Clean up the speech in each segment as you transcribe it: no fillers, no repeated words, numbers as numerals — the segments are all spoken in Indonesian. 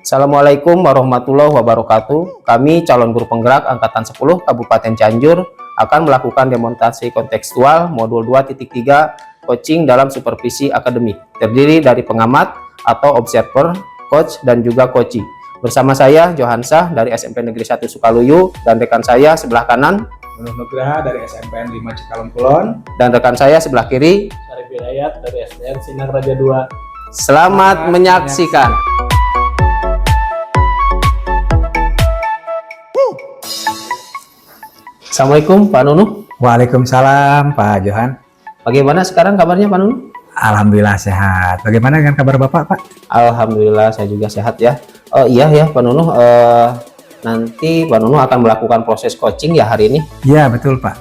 Assalamualaikum warahmatullahi wabarakatuh. Kami calon guru penggerak Angkatan 10 Kabupaten Cianjur akan melakukan demonstrasi kontekstual modul 2.3 coaching dalam supervisi akademik. Terdiri dari pengamat atau observer, coach, dan juga coachee. Bersama saya Johansa dari SMP Negeri 1 Sukaluyu dan rekan saya sebelah kanan Nugraha dari SMPN 5 Cikalong Kulon dan rekan saya sebelah kiri Syarif Hidayat dari SDN Sindang Raja 2. Selamat menyaksikan. Assalamualaikum Pak Nunu. Waalaikumsalam Pak Johan. Bagaimana sekarang kabarnya Pak Nunu? Alhamdulillah sehat. Bagaimana dengan kabar Bapak Pak? Alhamdulillah saya juga sehat ya. Iya ya Pak Nunu, nanti Pak Nunu akan melakukan proses coaching ya hari ini? Iya betul Pak.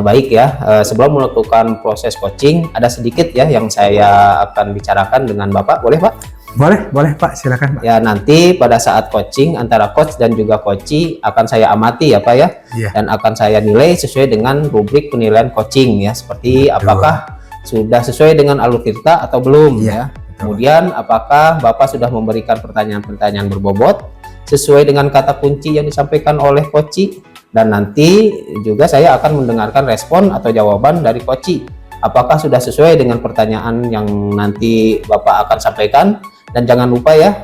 Baik ya, sebelum melakukan proses coaching ada sedikit ya yang saya akan bicarakan dengan Bapak, boleh Pak? Boleh Pak, silakan Pak. Ya nanti pada saat coaching antara coach dan juga coachee akan saya amati ya Pak ya. Iya. Dan akan saya nilai sesuai dengan rubrik penilaian coaching ya, seperti apakah sudah sesuai dengan alur cerita atau belum ya. Kemudian apakah Bapak sudah memberikan pertanyaan-pertanyaan berbobot sesuai dengan kata kunci yang disampaikan oleh coachee, dan nanti juga saya akan mendengarkan respon atau jawaban dari coachee. Apakah sudah sesuai dengan pertanyaan yang nanti Bapak akan sampaikan. Dan jangan lupa ya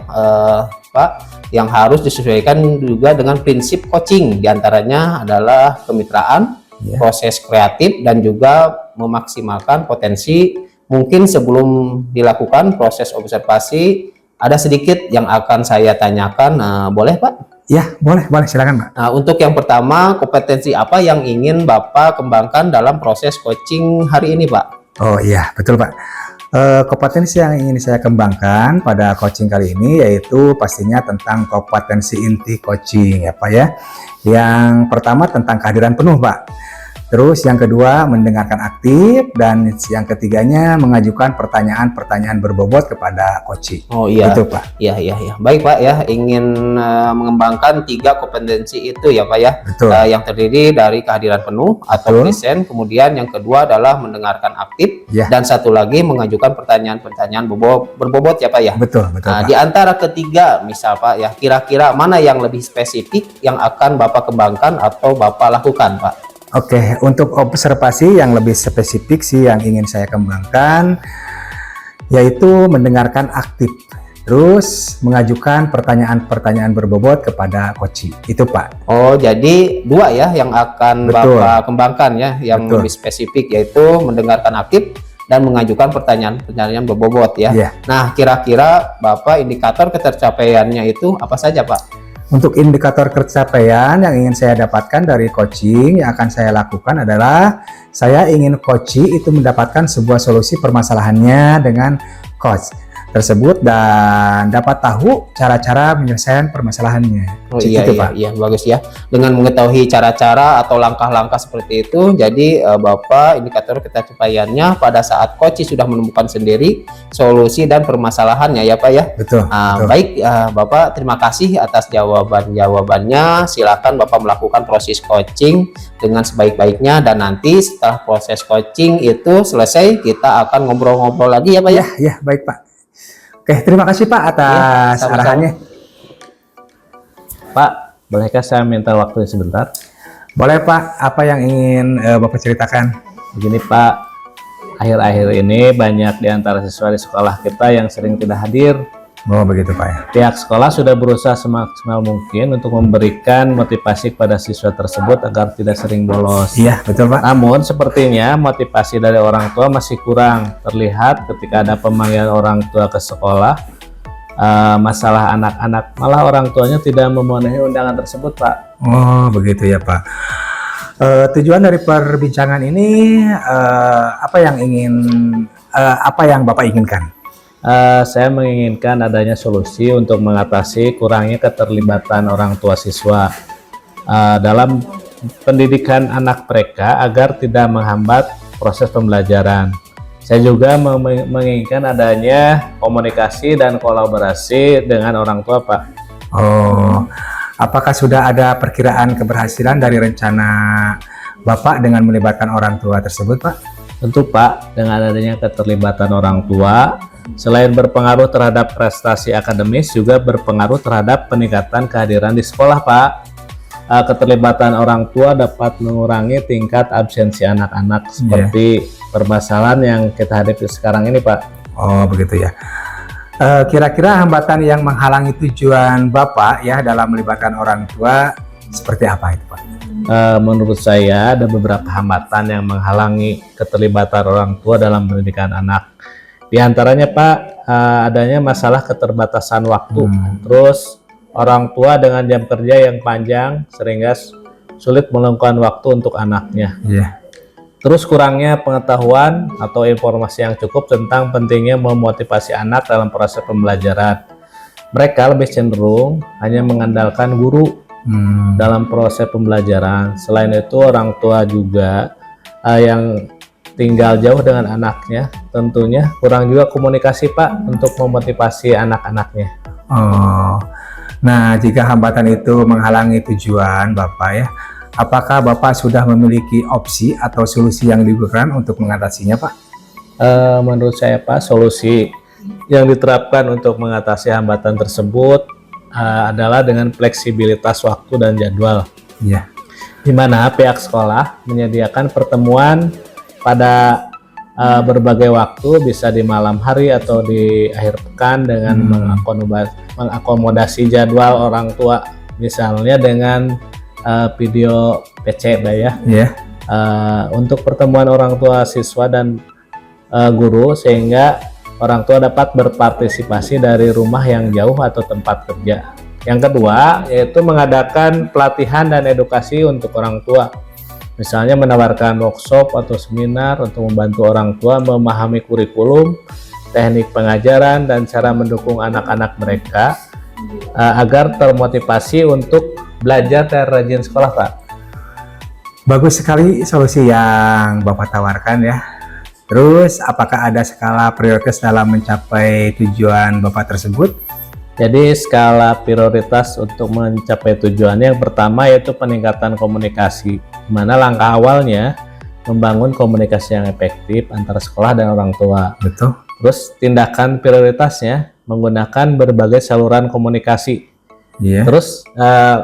Pak, yang harus disesuaikan juga dengan prinsip coaching, diantaranya adalah kemitraan, proses kreatif, dan juga memaksimalkan potensi. Mungkin sebelum dilakukan proses observasi ada sedikit yang akan saya tanyakan, boleh Pak? Ya boleh silakan Pak. Nah, untuk yang pertama, kompetensi apa yang ingin Bapak kembangkan dalam proses coaching hari ini Pak? Oh iya betul Pak. Kompetensi yang ingin saya kembangkan pada coaching kali ini yaitu pastinya tentang kompetensi inti coaching ya Pak ya. Yang pertama tentang kehadiran penuh Pak. Terus yang kedua mendengarkan aktif, dan yang ketiganya mengajukan pertanyaan-pertanyaan berbobot kepada coachee. Oh iya. Itu Pak. Iya. Baik Pak ya, ingin mengembangkan 3 kompetensi itu ya Pak ya. Betul. Yang terdiri dari kehadiran penuh atau present, kemudian yang kedua adalah mendengarkan aktif, dan satu lagi mengajukan pertanyaan-pertanyaan berbobot ya Pak ya. Betul Pak. Di antara ketiga misal Pak ya, kira-kira mana yang lebih spesifik yang akan Bapak kembangkan atau Bapak lakukan Pak? Oke, untuk observasi yang lebih spesifik sih yang ingin saya kembangkan yaitu mendengarkan aktif, terus mengajukan pertanyaan-pertanyaan berbobot kepada coachee. Itu Pak. Oh, jadi 2 ya yang akan Bapak kembangkan ya, yang lebih spesifik yaitu mendengarkan aktif dan mengajukan pertanyaan-pertanyaan berbobot ya. Nah, kira-kira Bapak indikator ketercapaiannya itu apa saja Pak? Untuk indikator pencapaian yang ingin saya dapatkan dari coaching yang akan saya lakukan adalah saya ingin coachee itu mendapatkan sebuah solusi permasalahannya dengan coach tersebut dan dapat tahu cara-cara menyelesaikan permasalahannya. Oh iya, bagus ya. Dengan mengetahui cara-cara atau langkah-langkah seperti itu, jadi Bapak indikator ketercapaiannya pada saat coachee sudah menemukan sendiri solusi dan permasalahannya ya Pak ya. Betul. Baik Bapak, terima kasih atas jawabannya. Silakan Bapak melakukan proses coaching dengan sebaik-baiknya, dan nanti setelah proses coaching itu selesai kita akan ngobrol-ngobrol lagi ya Pak ya. Ya baik Pak. Oke, terima kasih Pak atas arahannya. Pak, bolehkah saya minta waktu sebentar? Boleh Pak, apa yang ingin Bapak ceritakan? Begini Pak, akhir-akhir ini banyak di antara siswa di sekolah kita yang sering tidak hadir. Oh begitu Pak ya. Pihak sekolah sudah berusaha semaksimal mungkin untuk memberikan motivasi kepada siswa tersebut agar tidak sering bolos. Iya betul Pak. Namun sepertinya motivasi dari orang tua masih kurang terlihat ketika ada pemanggilan orang tua ke sekolah. Masalah anak-anak, malah orang tuanya tidak memenuhi undangan tersebut Pak. Oh begitu ya Pak. Tujuan dari perbincangan ini apa yang Bapak inginkan? Saya menginginkan adanya solusi untuk mengatasi kurangnya keterlibatan orang tua siswa dalam pendidikan anak mereka agar tidak menghambat proses pembelajaran. Saya juga menginginkan adanya komunikasi dan kolaborasi dengan orang tua Pak. Oh, apakah sudah ada perkiraan keberhasilan dari rencana Bapak dengan melibatkan orang tua tersebut Pak? Tentu Pak, dengan adanya keterlibatan orang tua, Selain berpengaruh terhadap prestasi akademis, juga berpengaruh terhadap peningkatan kehadiran di sekolah, Pak. Keterlibatan orang tua dapat mengurangi tingkat absensi anak-anak seperti permasalahan yang kita hadapi sekarang ini, Pak. Oh, begitu ya. Kira-kira hambatan yang menghalangi tujuan Bapak ya dalam melibatkan orang tua seperti apa itu, Pak? Menurut saya ada beberapa hambatan yang menghalangi keterlibatan orang tua dalam pendidikan anak. Di antaranya, Pak, adanya masalah keterbatasan waktu. Terus orang tua dengan jam kerja yang panjang sehingga sulit meluangkan waktu untuk anaknya. Terus kurangnya pengetahuan atau informasi yang cukup tentang pentingnya memotivasi anak dalam proses pembelajaran. Mereka lebih cenderung hanya mengandalkan guru dalam proses pembelajaran. Selain itu, orang tua juga yang tinggal jauh dengan anaknya tentunya kurang juga komunikasi, Pak, untuk memotivasi anak-anaknya. Oh, nah jika hambatan itu menghalangi tujuan Bapak ya, apakah Bapak sudah memiliki opsi atau solusi yang digunakan untuk mengatasinya, Pak? Menurut saya, Pak, solusi yang diterapkan untuk mengatasi hambatan tersebut adalah dengan fleksibilitas waktu dan jadwal. Di mana pihak sekolah menyediakan pertemuan pada berbagai waktu, bisa di malam hari atau di akhir pekan dengan mengakomodasi jadwal orang tua, misalnya dengan video PC untuk pertemuan orang tua siswa dan guru, sehingga orang tua dapat berpartisipasi dari rumah yang jauh atau tempat kerja. Yang kedua, yaitu mengadakan pelatihan dan edukasi untuk orang tua. Misalnya menawarkan workshop atau seminar untuk membantu orang tua memahami kurikulum, teknik pengajaran, dan cara mendukung anak-anak mereka agar termotivasi untuk belajar dan rajin sekolah, Pak. Bagus sekali solusi yang Bapak tawarkan ya. Terus, apakah ada skala prioritas dalam mencapai tujuan Bapak tersebut? Jadi, skala prioritas untuk mencapai tujuannya yang pertama yaitu peningkatan komunikasi, di mana langkah awalnya membangun komunikasi yang efektif antara sekolah dan orang tua. Betul. Terus, tindakan prioritasnya menggunakan berbagai saluran komunikasi. Terus,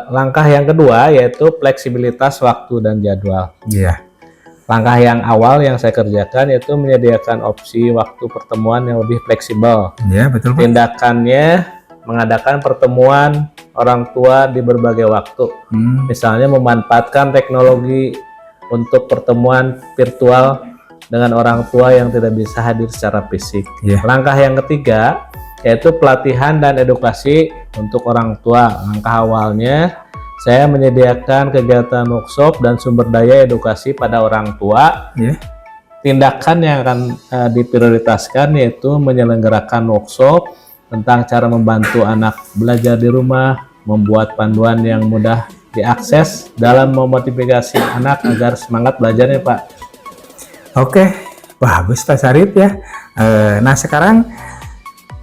langkah yang kedua yaitu fleksibilitas waktu dan jadwal. Langkah yang awal yang saya kerjakan yaitu menyediakan opsi waktu pertemuan yang lebih fleksibel. Betul, Pak. Tindakannya mengadakan pertemuan orang tua di berbagai waktu. Misalnya memanfaatkan teknologi untuk pertemuan virtual dengan orang tua yang tidak bisa hadir secara fisik. Langkah yang ketiga yaitu pelatihan dan edukasi untuk orang tua. Langkah awalnya saya menyediakan kegiatan workshop dan sumber daya edukasi pada orang tua. Tindakan yang akan diprioritaskan yaitu menyelenggarakan workshop tentang cara membantu anak belajar di rumah, membuat panduan yang mudah diakses dalam memotivasi anak agar semangat belajarnya, Pak. Oke, bagus Pak Sarip ya. Nah sekarang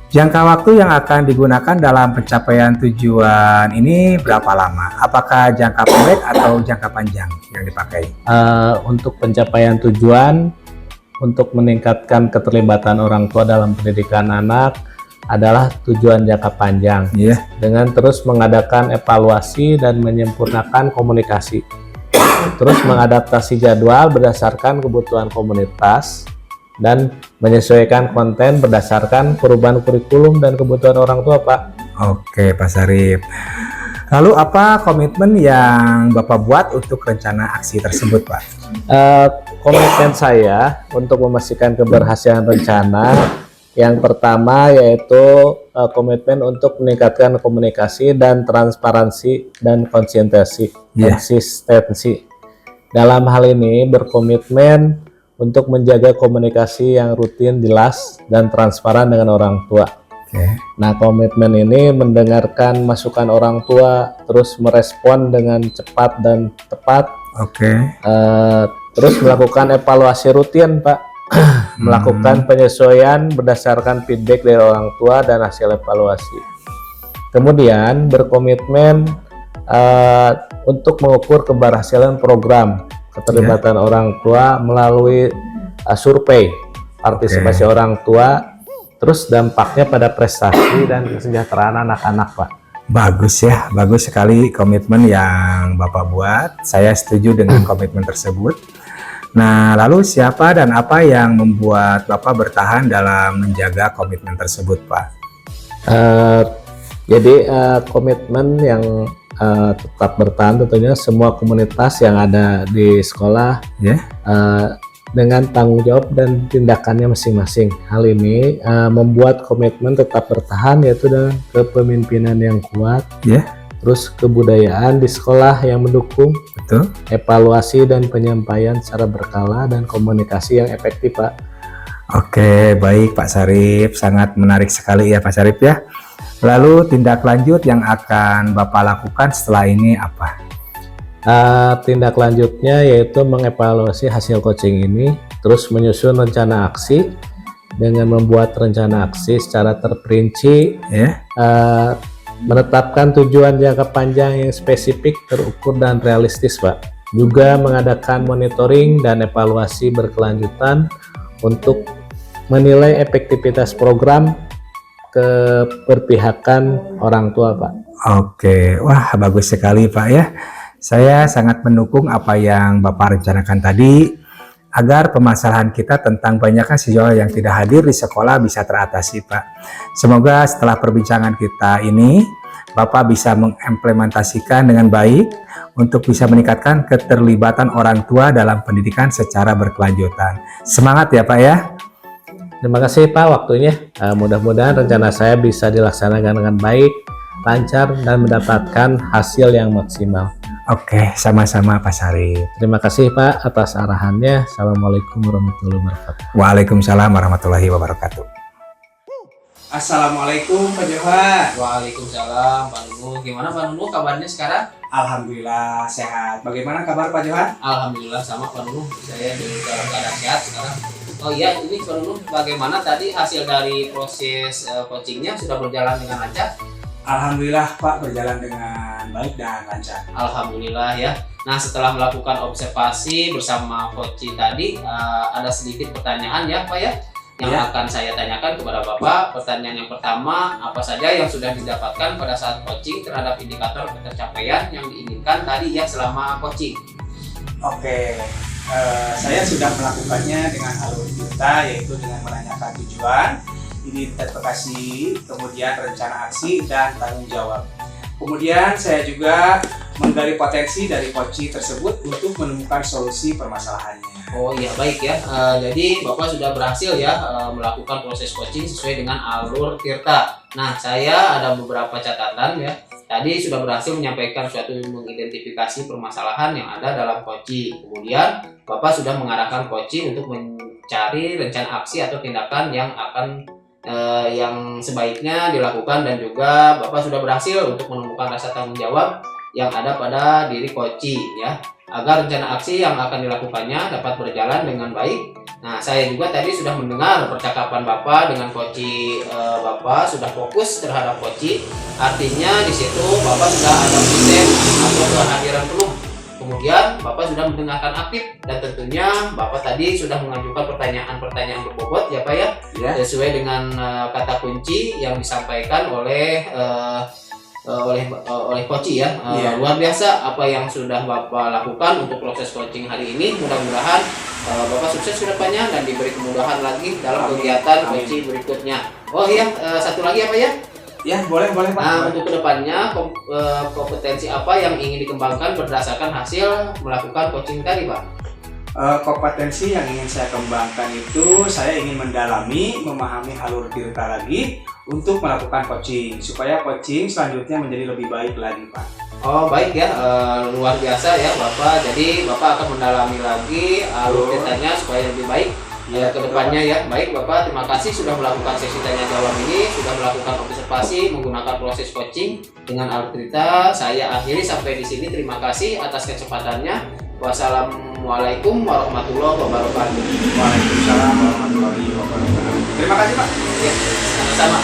jangka waktu yang akan digunakan dalam pencapaian tujuan ini berapa lama? Apakah jangka pendek atau jangka panjang yang dipakai? Untuk pencapaian tujuan untuk meningkatkan keterlibatan orang tua dalam pendidikan anak adalah tujuan jangka panjang, dengan terus mengadakan evaluasi dan menyempurnakan komunikasi, terus mengadaptasi jadwal berdasarkan kebutuhan komunitas, dan menyesuaikan konten berdasarkan perubahan kurikulum dan kebutuhan orang tua, Pak. Oke, Pak Sarip. Lalu apa komitmen yang Bapak buat untuk rencana aksi tersebut, Pak? Komitmen saya untuk memastikan keberhasilan rencana yang pertama yaitu komitmen untuk meningkatkan komunikasi dan transparansi dan konsistensi. Dalam hal ini berkomitmen untuk menjaga komunikasi yang rutin, jelas, dan transparan dengan orang tua. Nah, komitmen ini mendengarkan masukan orang tua, terus merespon dengan cepat dan tepat. Terus melakukan evaluasi rutin, Pak. Melakukan penyesuaian berdasarkan feedback dari orang tua dan hasil evaluasi. Kemudian berkomitmen untuk mengukur keberhasilan program keterlibatan orang tua melalui survei partisipasi orang tua terus dampaknya pada prestasi dan kesejahteraan anak-anak, Pak. Bagus ya, bagus sekali komitmen yang Bapak buat. Saya setuju dengan komitmen tersebut. Nah, lalu siapa dan apa yang membuat Bapak bertahan dalam menjaga komitmen tersebut, Pak? Jadi komitmen yang tetap bertahan tentunya semua komunitas yang ada di sekolah Ya, dengan tanggung jawab dan tindakannya masing-masing. Hal ini membuat komitmen tetap bertahan, yaitu dengan kepemimpinan yang kuat, ya, terus kebudayaan di sekolah yang mendukung, betul. evaluasi dan penyampaian secara berkala, dan komunikasi yang efektif, Pak. Oke, baik Pak Syarif. Sangat menarik sekali ya Pak Syarif ya. Lalu tindak lanjut yang akan Bapak lakukan setelah ini apa? Tindak lanjutnya yaitu mengevaluasi hasil coaching ini, terus menyusun rencana aksi dengan membuat rencana aksi secara terperinci, Ya, menetapkan tujuan jangka panjang yang spesifik, terukur dan realistis, Pak. Juga mengadakan monitoring dan evaluasi berkelanjutan untuk menilai efektivitas program keberpihakan orang tua, Pak. oke. Wah, bagus sekali Pak ya. Saya sangat mendukung apa yang Bapak rencanakan tadi agar permasalahan kita tentang banyaknya siswa yang tidak hadir di sekolah bisa teratasi, Pak. Semoga setelah perbincangan kita ini, Bapak bisa mengimplementasikan dengan baik untuk bisa meningkatkan keterlibatan orang tua dalam pendidikan secara berkelanjutan. Semangat ya, Pak ya. Terima kasih, Pak, waktunya. Mudah-mudahan rencana saya bisa dilaksanakan dengan baik, lancar, dan mendapatkan hasil yang maksimal. Oke, sama-sama Pak Syarif. Terima kasih, Pak, atas arahannya. Assalamualaikum warahmatullahi wabarakatuh. Waalaikumsalam warahmatullahi wabarakatuh. Assalamualaikum Pak Johan. Waalaikumsalam Pak Nunu. Gimana Pak Nunu kabarnya sekarang? Alhamdulillah sehat. Bagaimana kabar Pak Johan? Alhamdulillah sama Pak Nunu. Saya dalam keadaan sehat sekarang. Oh iya, ini Pak Nunu, bagaimana tadi hasil dari proses coachingnya sudah berjalan dengan lancar? Alhamdulillah Pak, berjalan dengan baik dan lancar. Alhamdulillah ya. Nah, setelah melakukan observasi bersama coach tadi, ada sedikit pertanyaan ya Pak ya, yang Ya. akan saya tanyakan kepada Bapak. Pertanyaan yang pertama, apa saja yang sudah didapatkan pada saat coaching terhadap indikator pencapaian yang diinginkan tadi ya selama coaching? Oke, saya sudah melakukannya dengan alur kita, yaitu dengan menanyakan tujuan, identifikasi, kemudian rencana aksi, dan tanggung jawab. Kemudian saya juga menggali potensi dari coach tersebut untuk menemukan solusi permasalahannya. Oh iya, baik ya. Jadi Bapak sudah berhasil ya melakukan proses coaching sesuai dengan alur Tirta. Nah, saya ada beberapa catatan ya. Tadi sudah berhasil menyampaikan suatu mengidentifikasi permasalahan yang ada dalam coaching. Kemudian Bapak sudah mengarahkan coaching untuk mencari rencana aksi atau tindakan yang akan yang sebaiknya dilakukan, dan juga Bapak sudah berhasil untuk menemukan rasa tanggung jawab yang ada pada diri coaching ya, agar rencana aksi yang akan dilakukannya dapat berjalan dengan baik. Nah, saya juga tadi sudah mendengar percakapan Bapak dengan coaching. Bapak sudah fokus terhadap coaching, artinya di situ Bapak sudah ada present atau kehadiran penuh. Kemudian Bapak sudah mendengarkan aktif, dan tentunya Bapak tadi sudah mengajukan pertanyaan-pertanyaan berbobot ya Pak ya, sesuai dengan kata kunci yang disampaikan oleh coach ya. Luar biasa apa yang sudah Bapak lakukan untuk proses coaching hari ini. Mudah-mudahan Bapak sukses ke depannya dan diberi kemudahan lagi dalam kegiatan coaching berikutnya. Oh iya, satu lagi apa ya? Ya, boleh Pak. Nah, untuk kedepannya kompetensi apa yang ingin dikembangkan berdasarkan hasil melakukan coaching tadi, Pak? Kompetensi yang ingin saya kembangkan itu, saya ingin mendalami, memahami alur Tirta lagi untuk melakukan coaching, supaya coaching selanjutnya menjadi lebih baik lagi, Pak. Oh, baik ya, luar biasa ya Bapak. Jadi Bapak akan mendalami lagi alur Tirtanya supaya lebih baik ya ke depannya ya. Baik Bapak, terima kasih sudah melakukan sesi tanya jawab ini, sudah melakukan observasi menggunakan proses coaching dengan alur Tirta. Saya akhiri sampai di sini. Terima kasih atas kesempatannya. Wassalamualaikum warahmatullahi wabarakatuh. Waalaikumsalam warahmatullahi wabarakatuh. Terima kasih Pak. Ya, sama-sama.